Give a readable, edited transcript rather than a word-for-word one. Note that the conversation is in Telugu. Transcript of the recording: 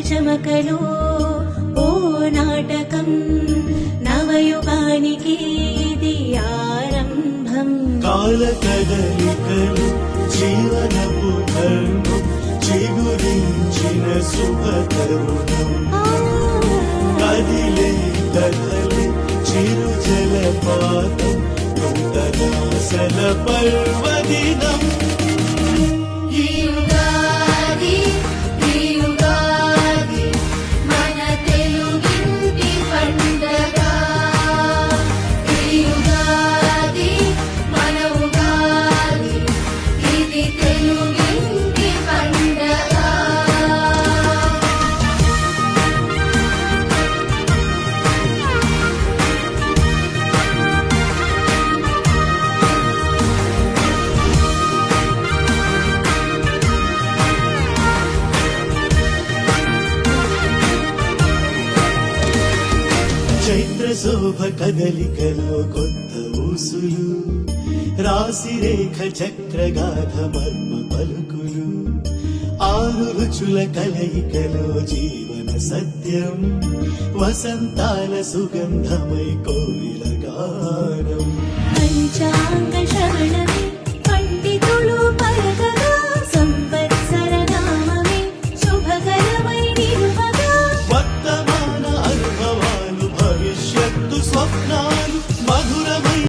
చమకలో ఓ నాటకం నవయుగానికి ఇది ఆరంభం. కాల కదలికలు జీవనపు ధర్మం చిగురించిన శుభతరుణం. కదిలే కదలి చిరు జలపాతం నూతనాసల పర్వదినం. చైత్ర శోభ కదలికలో కొత్త ఊసులు రాశి రేఖ చక్రగాథ మర్మ పలుకులు. ఆరు రుచుల కలయికలో జీవన సత్యం వసంతాల సుగంధమై కోయిల గానం. పంచాంగ శ్రవణమే పండితులు పలకగా సంవత్సర నామమే శుభకరమై నిలువగా. వర్తమాన అనుభవాలు భవిష్య